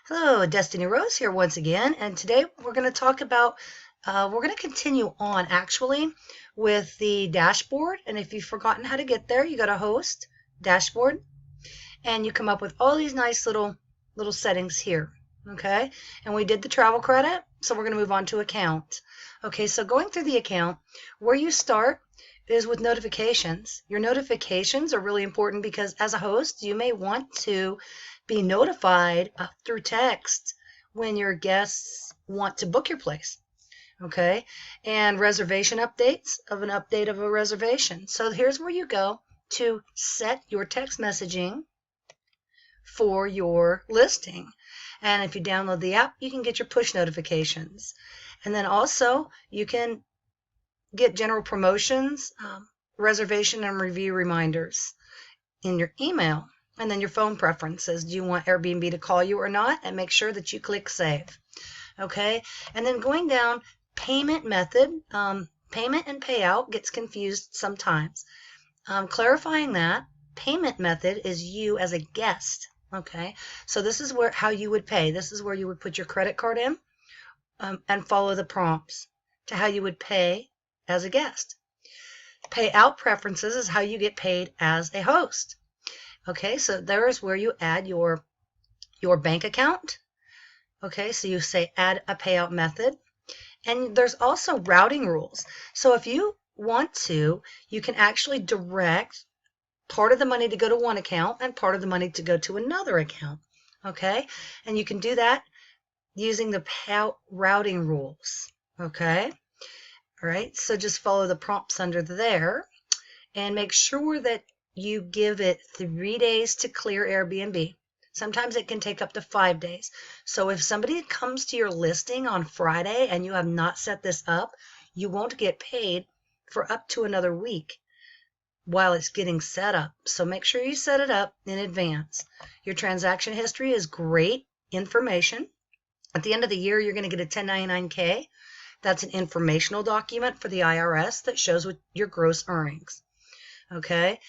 Hello, Destiny Rose here once again, and today we're going to talk about, we're going to continue on actually with the dashboard. And if you've forgotten how to get there, you go to Host, Dashboard, and you come up with all these nice little settings here. Okay, and we did the travel credit, so we're going to move on to account. Okay, so going through the account, where you start is with notifications. Your notifications are really important because as a host, you may want to be notified through text when your guests want to book your place. Okay, and reservation updates of an update of a reservation. So here's where you go to set your text messaging for your listing. And if you download the app, you can get your push notifications. And then also you can get general promotions, reservation and review reminders in your email. And then your phone preferences. Do you want Airbnb to call you or not? And make sure that you click save. Okay, and then going down, payment method. Payment and payout gets confused sometimes. Clarifying that payment method is you as a guest. Okay, so this is how you would pay. This is where you would put your credit card in and follow the prompts to how you would pay as a guest. Payout preferences is how you get paid as a host. Okay, so there is where you add your bank account. Okay, so you say add a payout method. And there's also routing rules. So if you want to, you can actually direct part of the money to go to one account and part of the money to go to another account. Okay, and you can do that using the payout routing rules. Okay, all right, so just follow the prompts under there and make sure that you give it 3 days to clear Airbnb. Sometimes it can take up to 5 days. So if somebody comes to your listing on Friday and you have not set this up, you won't get paid for up to another week while it's getting set up. So make sure you set it up in advance. Your transaction history is great information. At the end of the year, you're going to get a 1099-K. That's an informational document for the IRS that shows what your gross earnings. Okay.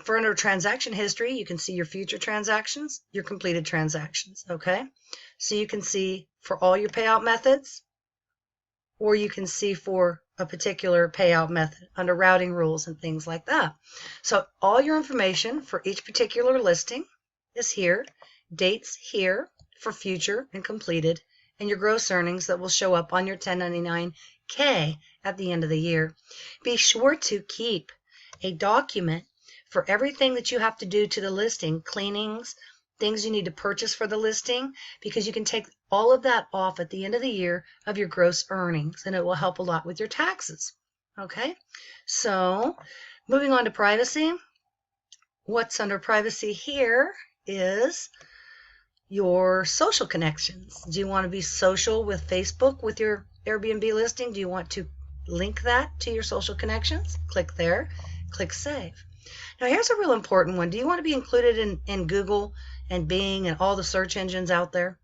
For under transaction history, you can see your future transactions, your completed transactions, okay? So you can see for all your payout methods, or you can see for a particular payout method under routing rules and things like that. So all your information for each particular listing is here, dates here for future and completed, and your gross earnings that will show up on your 1099-K at the end of the year. Be sure to keep a document for everything that you have to do to the listing, cleanings, things you need to purchase for the listing, because you can take all of that off at the end of the year of your gross earnings, and it will help a lot with your taxes. Okay, so moving on to privacy. What's under privacy here is your social connections. Do you want to be social with Facebook with your Airbnb listing? Do you want to link that to your social connections? Click there, click save. Now here's a real important one. Do you want to be included in Google and Bing and all the search engines out there?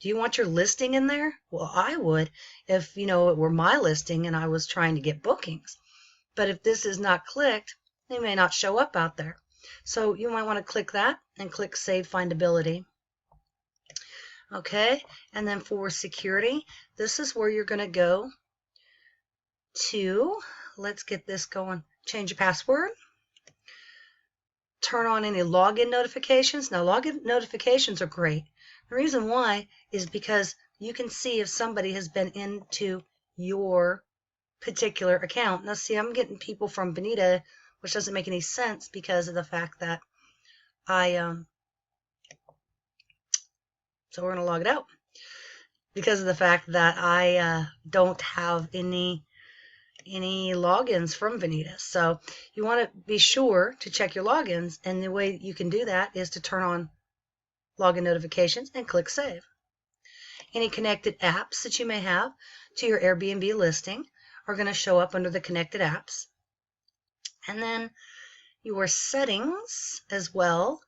Do you want your listing in there? Well, I would if, it were my listing and I was trying to get bookings. But if this is not clicked, they may not show up out there. So you might want to click that and click Save Findability. Okay, and then for security, this is where you're going to go to, let's get this going, change your password. Turn on any login notifications. Now, login notifications are great. The reason why is because you can see if somebody has been into your particular account. Now, see, I'm getting people from Bonita, which doesn't make any sense because of the fact that so we're going to log it out. Because of the fact that I don't have any logins from Bonita. So you want to be sure to check your logins, and the way you can do that is to turn on login notifications and click save. Any connected apps that you may have to your Airbnb listing are going to show up under the connected apps. And then your settings as well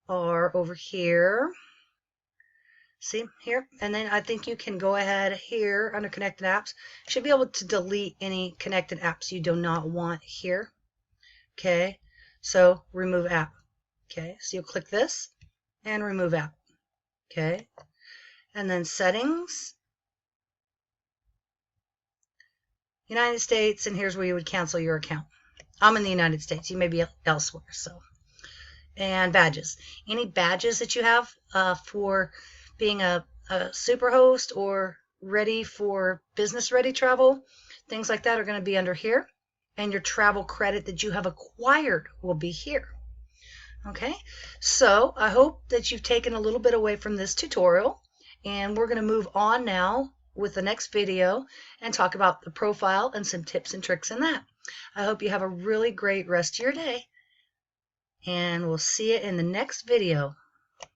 are over here. See here, and then I think you can go ahead here under connected apps. You should be able to delete any connected apps you do not want here. Okay, so remove app. Okay, so you'll click this and remove app. Okay. And then settings, United States, and here's where you would cancel your account. I'm in the United States. You may be elsewhere. So, and badges. Any badges that you have for being a superhost or ready for business ready travel, things like that are going to be under here. And your travel credit that you have acquired will be here. Okay, so I hope that you've taken a little bit away from this tutorial, and we're going to move on now with the next video and talk about the profile and some tips and tricks in that. I hope you have a really great rest of your day, and we'll see you in the next video.